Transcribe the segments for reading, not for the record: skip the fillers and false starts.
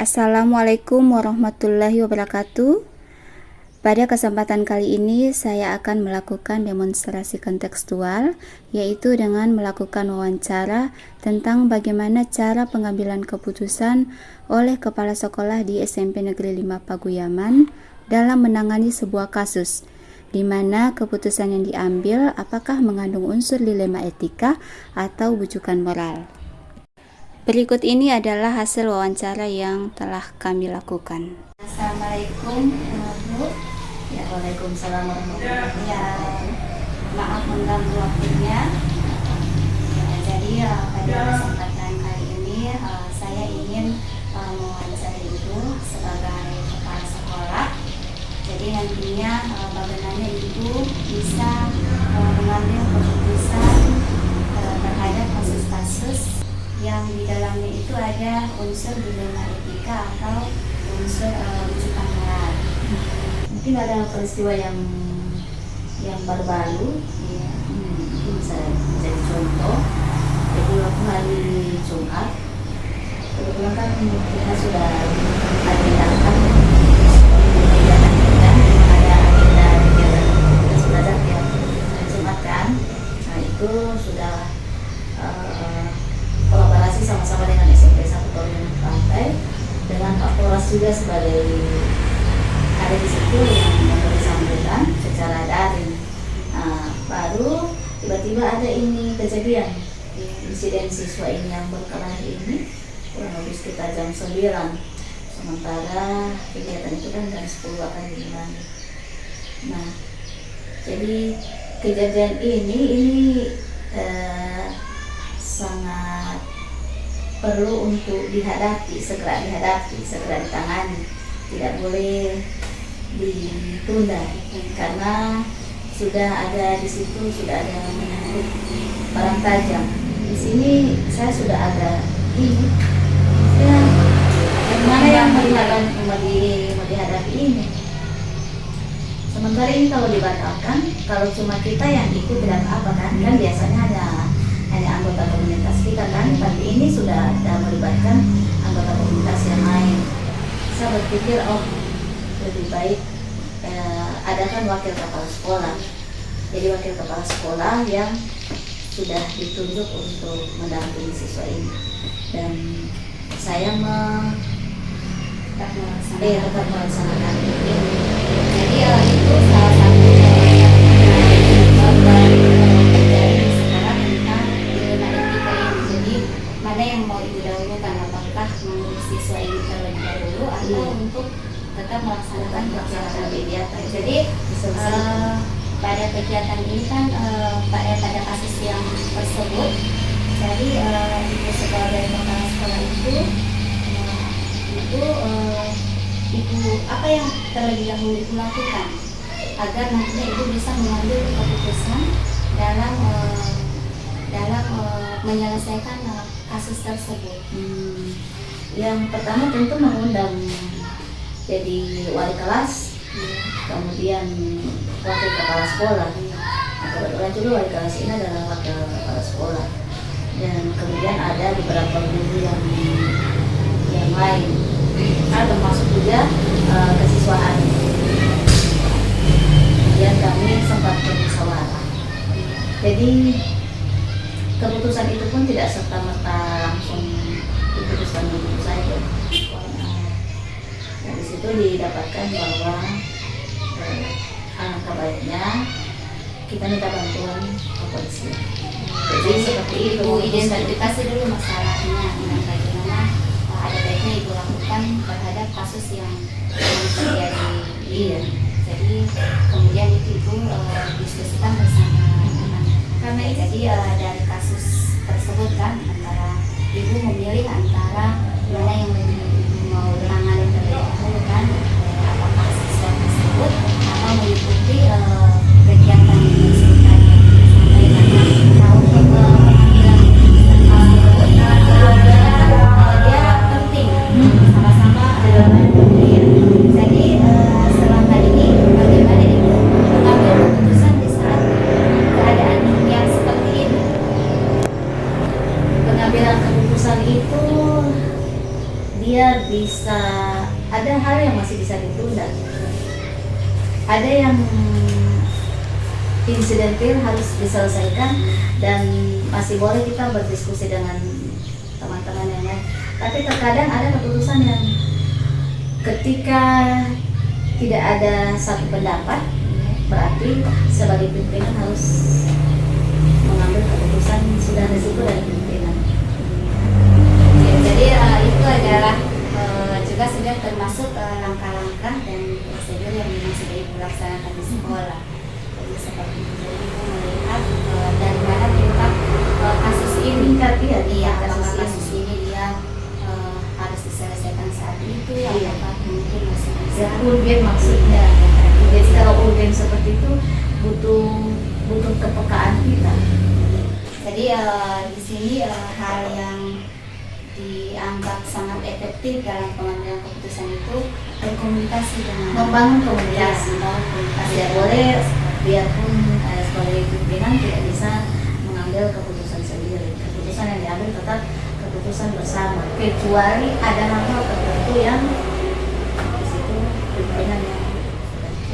Assalamualaikum warahmatullahi wabarakatuh. Pada kesempatan kali ini saya akan melakukan demonstrasi kontekstual, yaitu dengan melakukan wawancara tentang bagaimana cara pengambilan keputusan oleh kepala sekolah di SMP Negeri 5 Paguyaman dalam menangani sebuah kasus, di mana keputusan yang diambil apakah mengandung unsur dilema etika atau bujukan moral. Berikut ini adalah hasil wawancara yang telah kami lakukan. Assalamualaikum, Bu. Ya, waalaikumsalam warahmatullahi wabarakatuh. Ya, maaf mengganggu waktunya. Jadi pada kesempatan kali ini saya ingin mewawancara Ibu sebagai kepala sekolah. Jadi nantinya bagaimana Ibu bisa mengambil keputusan terhadap kasus-kasus yang di dalamnya itu ada unsur dilema etika atau unsur bujukan moral. Mungkin ada peristiwa yang baru-baru, ya, mungkin bisa jadi contoh. Jadi waktu hari Jumat, kebetulan kan kita sudah agendakan kegiatan kita, ada agenda kegiatan kita sudah ada yang hari Jumat kan. Nah itu sudah kolaborasi sama-sama dengan SMP 1 Torun Pantai, dengan Pak Polres juga sebagai ada di situ yang memberi sambutan secara daring. Baru tiba-tiba ada ini kejadian insiden siswa ini yang berkelahi ini kurang lebih sekitar jam 9, sementara kegiatan itu kan jam 10 akan dimulai. Nah, jadi kejadian ini sangat perlu untuk dihadapi, segera ditangani, tidak boleh ditunda karena sudah ada di situ, sudah ada menyangkut barang tajam. Di sini saya sudah ada ini, ya, mana yang dihadapi ini. Sementara ini kalau dibatalkan, kalau cuma kita yang ikut tidak apa kan biasanya hanya anggota komunitas kita kan, tapi ini sudah ada melibatkan anggota komunitas yang lain. Saya berpikir lebih baik adakan wakil kepala sekolah. Jadi wakil kepala sekolah yang sudah ditunjuk untuk mendampingi siswa ini, dan saya tetap melaksanakan ini. Jadi itu salah satu dari sekarang tentang dilema etika ini. Jadi mana yang mau Ibu dahulukan, apakah mengurus siswa ini terlebih dahulu atau untuk tetap melaksanakan kegiatan. Jadi pada kegiatan ini kan pada kasus yang tersebut, jadi Ibu sebagai kepala sekolah itu Ibu apa yang terlebih dahulu Ibu lakukan agar nantinya Ibu bisa mengambil keputusan dalam menyelesaikan kasus tersebut? Yang pertama tentu mengundang jadi wali kelas, kemudian wakil kepala sekolah. Nah, kebetulan juga wali kelas ini adalah wakil kepala sekolah, dan kemudian ada beberapa guru yang lain, termasuk juga kesiswaan. Kemudian kami sempat bermusyawarah. Jadi keputusan itu pun tidak serta-merta langsung diputuskan begitu saja. Nah, di situ didapatkan bahwa alangkah baiknya kita minta bantuan kepolisian. Jadi seperti itu, identifikasi dulu masalahnya dan bagaimana ada baiknya Ibu lakukan terhadap kasus yang terjadi. Iya. Jadi kemudian itu Ibu diskusikan bersama teman. Karena jadi dari kasus tersebut kan antara Ibu memilih antara mana yang lebih mau tangani terlebih dahulu kan, apakah siswa tersebut atau mengikuti kegiatan yang disampaikan. Nah, untuk pengambilan dia penting sama-sama jadi selama ini bagaimana Ibu mengambil keputusan di saat keadaan yang seperti ini. bisa, ada hal yang masih bisa ditunda. Ada yang insidentil harus diselesaikan dan masih boleh kita berdiskusi dengan teman-teman yang lain. Tapi terkadang ada keputusan yang ketika tidak ada satu pendapat, berarti sebagai pimpinan harus mengambil keputusan, sudah risiko dari pimpinan. Jadi itu adalah juga sudah termasuk langkah-langkah dan prosedur yang memang sudah Ibu laksanakan di sekolah. Jadi seperti itu, jadi Ibu melihat dari mana tingkat kasus ini, kasus ini dia harus diselesaikan saat itu, apakah mungkin masih bisa Urgen maksudnya. Jadi kalau urgen seperti itu butuh kepekaan kita. Jadi di sini hal yang dianggap sangat efektif dalam pengambilan keputusan itu berkomunikasi dengan Membangun komunikasi. Tidak Boleh biarpun sebagai pimpinan tidak bisa mengambil keputusan sendiri. Keputusan yang diambil tetap keputusan bersama. Kecuali ada hal-hal tertentu yang di situ pimpinan yang.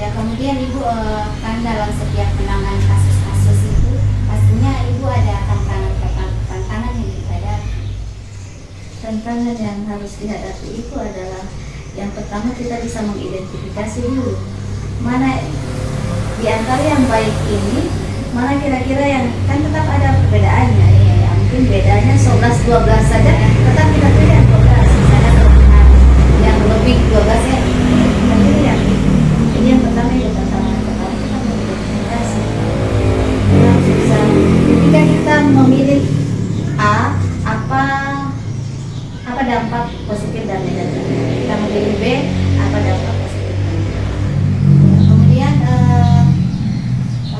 Ya, kemudian Ibu kan dalam setiap penanganan kasus-kasus itu pastinya Ibu ada tantangan yang dihadapi. Tantangan yang harus dihadapi itu adalah yang pertama kita bisa mengidentifikasi dulu mana di antara yang baik ini, mana kira-kira yang kan tetap ada perbedaannya ya, mungkin bedanya 11-12 saja, tetap kita pilih yang 12 misalnya yang lebih 12 ya, kita pilih yang ini yang pertama itu tantangan pertama kita mengidentifikasi. Kita harus bisa ketika kita memilih A, apa dampak positif dan negatif. Kita memilih B, apa dampak positif dan negatif. Kemudian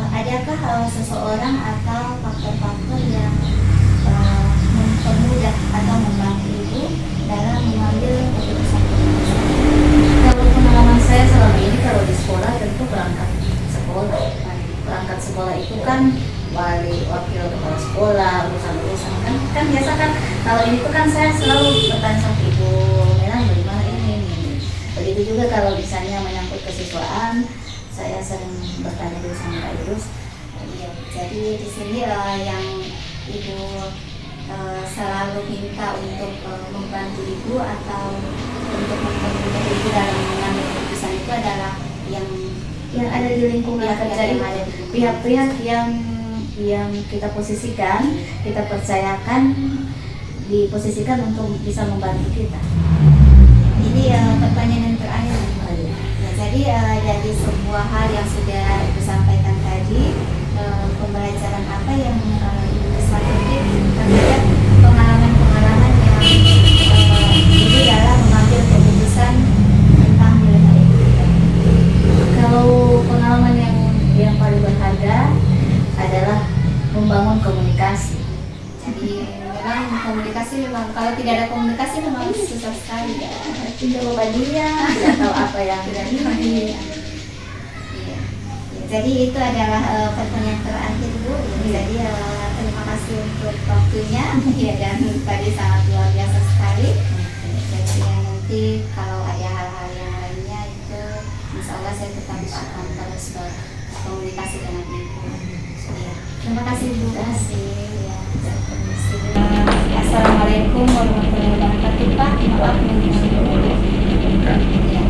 adakah seseorang atau faktor-faktor yang mempermudah atau membantu Ibu dalam mengambil keputusan-keputusan? Kalau pengalaman saya selama ini kalau di sekolah tentu perangkat sekolah. Perangkat sekolah itu kan wali, wakil kepala sekolah, urusan-urusan kan biasa kan. Kalau ini tuh kan saya selalu bertanya sama Ibu Melang bagaimana ini. Begitu juga kalau misalnya menyangkut kesiswaan, saya sering bertanya dulu sama Kak Idrus. Ya, jadi di sini yang Ibu selalu minta untuk membantu Ibu atau untuk mempermudah Ibu dalam mengambil keputusan itu adalah yang ada di lingkungan kerja yang itu, ada di pihak-pihak yang kita posisikan, kita percayakan, diposisikan untuk bisa membantu kita. Ini pertanyaan yang terakhir. Ya, jadi dari sebuah hal yang sudah Ibu sampaikan tadi, pembelajaran apa yang Ibu bisa petik terhadap pengalaman-pengalaman yang Ibu dalam mengambil keputusan tentang nilai etika? Kalau pengalaman yang paling berharga adalah membangun komunikasi. Jadi memang komunikasi kalau tidak ada komunikasi memang susah sekali ya. Tidak beban dia, tidak tahu apa yang Tidak iya. Ya, jadi itu adalah pertanyaan terakhir Bu. Jadi terima kasih untuk waktunya ya, dan tadi sangat luar biasa sekali. Jadi nanti kalau ada hal-hal yang lainnya itu insya Allah saya tetap akan terus berkomunikasi dengan Ibu. Ya. Terima kasih Bu. Terima kasih. Ya, permisi. Assalamualaikum warahmatullahi wabarakatuh Pak. Maaf ya.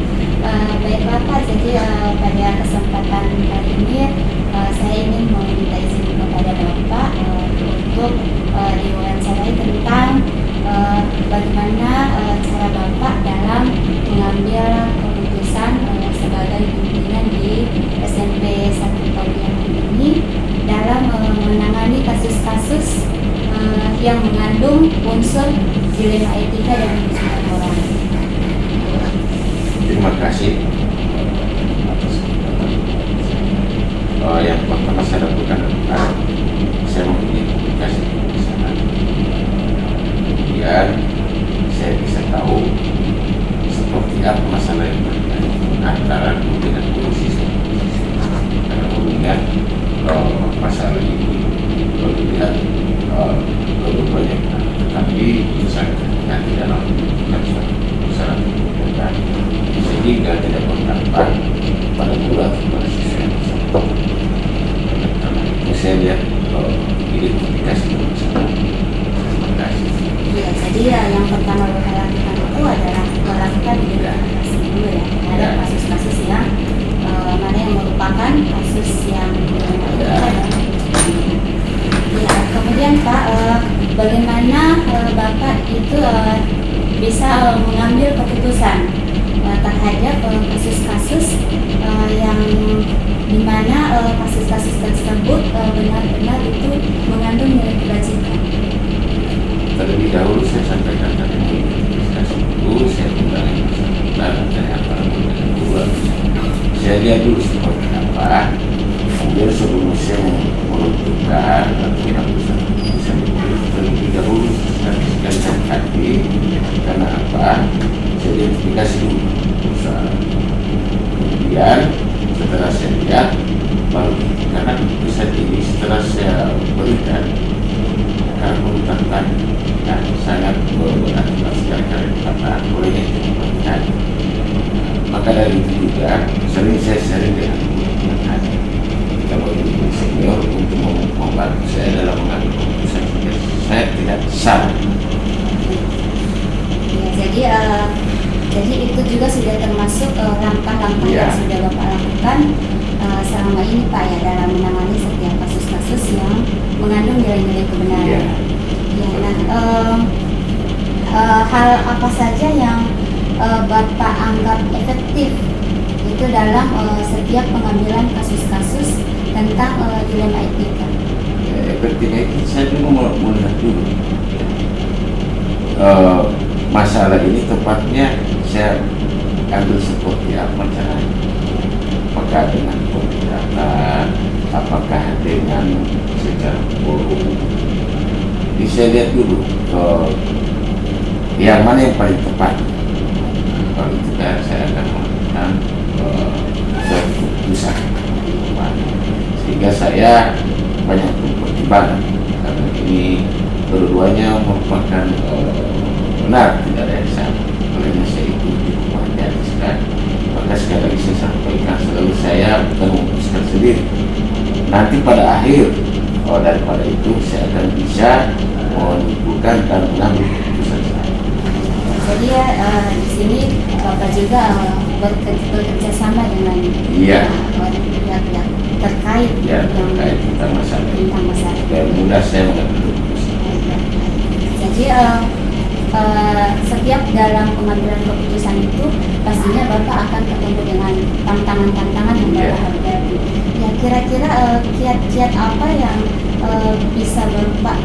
Baik Bapak, jadi pada kesempatan kali ini saya ingin meminta izin kepada Bapak untuk diwawancarai tentang bagaimana cara Bapak dalam mengambil keputusan sebagai pimpinan di SMP 1 Palianan ini dalam menangani kasus-kasus yang mengandung unsur dilema etika dan unsur moral. Terima kasih atas yang pertama saya lakukan adalah saya mengidentifikasi permasalahan. Kemudian saya bisa tahu seperti apa masalah yang terjadi antara guru dengan guru siswa. Karena mengingat masalah ini dilihat lebih banyak, tetapi misalnya nanti dalam masalah bagaimana Bapak itu bisa mengambil keputusan terhadap kasus-kasus yang dimana kasus-kasus tersebut benar-benar itu mengandung nilai kebajikan. Terlebih dahulu saya sampaikan tadi diskusi dulu, saya kembali dan apa kedua saya lihat dulu seperti apa, kemudian sebelum saya menentukan tidak bisa terlebih dahulu sekali hati karena apa, saya identifikasi dulu usaha, kemudian setelah saya lihat baru karena bisa ini setelah saya berikan karena menutupkan dan sangat berat sekali karena olehnya ditemukan. Maka dari itu juga sering saya sharing dengan teman-teman kalau ini senior untuk membantu saya dalam mengambil keputusan saya tidak salah. Ya, jadi itu juga sudah termasuk langkah-langkah yang sudah Bapak lakukan selama ini Pak ya dalam menangani setiap kasus-kasus yang mengandung nilai-nilai kebenaran. Ya, hal apa saja yang Bapak anggap efektif itu dalam setiap pengambilan kasus-kasus tentang dilema etika? Efektifnya itu saya dulu melihat dulu masalah ini tepatnya saya ambil seperti apa caranya, apakah dengan pembicaraan, apakah dengan secara forum. Jadi saya lihat dulu yang mana yang paling tepat. Kalau itu kan saya akan melakukan suatu keputusan sehingga saya banyak pertimbangan karena ini kedua-duanya merupakan benar, tidak ada yang salah. Olehnya saya ikuti memutuskan. Maka sekali lagi saya sampaikan selalu saya bukan memutuskan sendiri. Nanti pada akhir daripada itu saya akan bisa menyimpulkan dan mengambil keputusan saya. Jadi ya di sini Bapak juga bekerja sama dengan pihak-pihak terkait yang terkait tentang masalah. Dan mudah saya mengambil keputusan. Jadi setiap dalam pengambilan keputusan itu pastinya Bapak akan ketemu dengan tantangan-tantangan yang Bapak hadapi. Ya kira-kira kiat-kiat apa yang bisa Bapak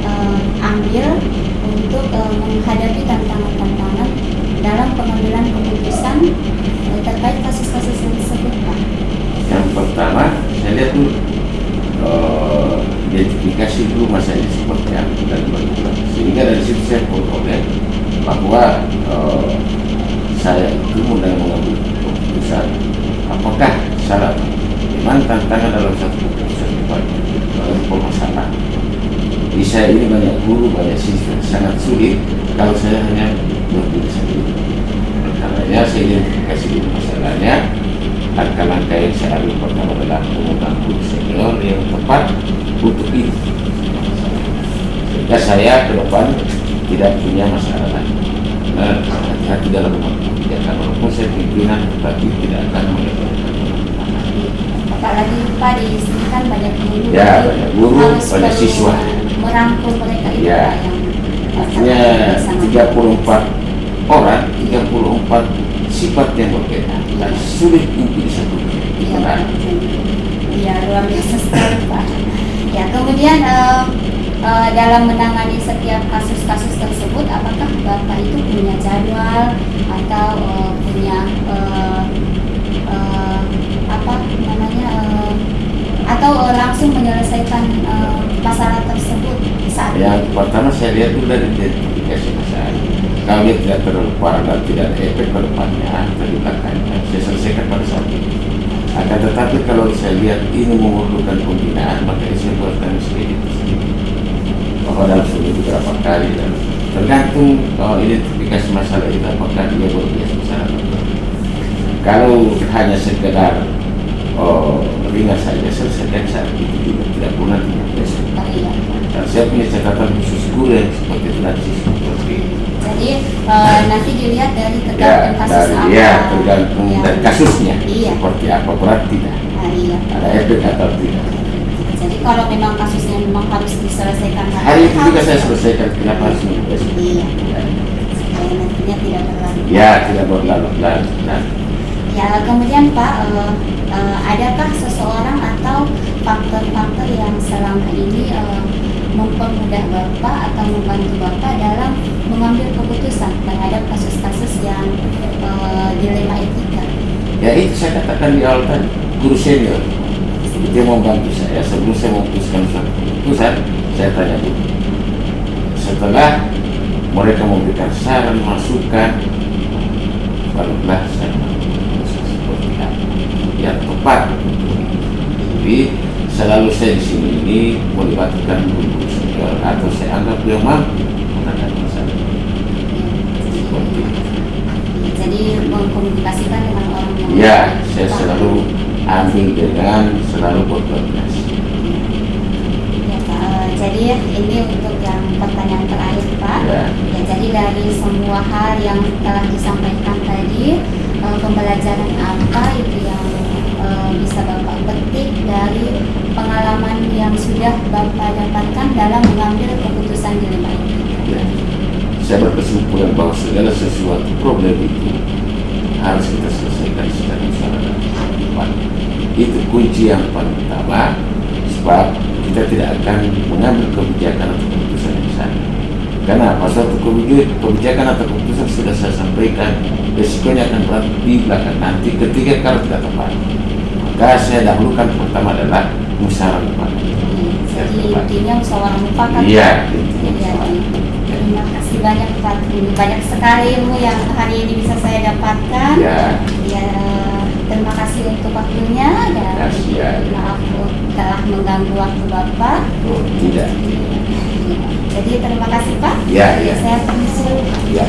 ambil untuk menghadapi tantangan-tantangan dalam pengambilan keputusan terkait kasus-kasus tersebut, Pak? Yang pertama, saya lihat dulu identifikasi dulu masalahnya seperti apa dan bagaimana. Sehingga dari situ saya peroleh bahwa saya itu mulai mengambil keputusan apakah salah. Memang tantangan dalam satu keputusan dalam permasalahan. Di saya ini banyak guru, banyak siswa, sangat sulit kalau saya hanya berdiri sendiri. Karena saya identifikasi dulu masalahnya. Langkah-langkah yang saya ambil pertama adalah mengundang guru senior yang tepat untuk itu. Sehingga saya ke depan tidak punya masalah lagi. Hati-hati dalam mengerjakan walaupun saya pimpinan tetapi tidak akan mengerjakan. Apalagi Pak di sini kan banyak guru, ya, banyak guru, banyak siswa. Merangkul mereka itu ya. Artinya 34 orang, 34 sifat yang berbeda dan sulit untuk disatukan. Ya, luar biasa sekali Pak. Ya, kemudian dalam menangani setiap kasus-kasus tersebut, apakah Bapak itu punya jadwal atau punya atau langsung menyelesaikan masalah tersebut saat yang pertama saya lihat dulu dari identifikasi masalah. Kalau dia tidak terlalu parah dan tidak ada efek ke depannya, saya selesaikan pada saat itu. Akan tetapi kalau saya lihat ini memerlukan pembinaan, maka saya buatkan sedikit bahwa dalam seminggu berapa kali dan tergantung identifikasi masalah itu apakah dia berbiasa masalah atau kalau hanya sekedar ringan saja selesaikan saat itu juga tidak pernah besok. Dan saya punya catatan khusus guru yang seperti itu dan seperti itu. Jadi nanti dilihat dari tergantung kasus apa. Ya, tergantung dari kasusnya. Seperti apa berat tidak. Ada efek atau tidak. Jadi kalau memang kasusnya memang harus diselesaikan hari itu juga saya selesaikan. Ya, tidak berlarut-larut. Nah, Ya, kemudian Pak, adakah seseorang atau faktor-faktor yang selama ini mempermudah Bapak atau membantu Bapak dalam mengambil keputusan terhadap kasus-kasus yang dilema etika? ya itu saya katakan di awal tadi, guru senior dia membantu saya sebelum saya memutuskan suatu keputusan. Saya tanya dulu, setelah mereka memberikan saran masukan, barulah saya memutuskan seperti apa yang tepat. Jadi selalu saya di sini ini melibatkan guru senior atau saya anggap dia mampu menangani masalah. Seperti itu. Jadi mengkomunikasikan dengan orang yang Ya, saya selalu ambil dengan selalu berkoordinasi. Ya, Pak. Jadi ini untuk yang pertanyaan terakhir Pak. Ya. Ya, jadi dari semua hal yang telah disampaikan tadi, pembelajaran apa itu yang bisa Bapak petik dari pengalaman yang sudah Bapak dapatkan dalam mengambil keputusan dilema etika? Ya. Saya berkesimpulan bahwa segala sesuatu problem itu harus kita selesaikan secara musyawarah dan cepat. Itu kunci yang paling utama, sebab kita tidak akan mengambil kebijakan atau keputusan yang salah. Karena suatu kebijakan atau keputusan sudah saya sampaikan, resikonya akan berat di belakang nanti ketika kalau tidak tepat. Maka saya dahulukan pertama adalah musyawarah. Jadi intinya musyawarah mufakat. Iya. Iya. Terima kasih banyak Pak. Banyak sekali ilmu yang hari ini bisa saya dapatkan. Ya. Ya, terima kasih untuk waktunya dan Ya. maaf telah mengganggu waktu Bapak. Oh, tidak. Jadi terima kasih Pak. Ya, ya. Saya permisi. Ya.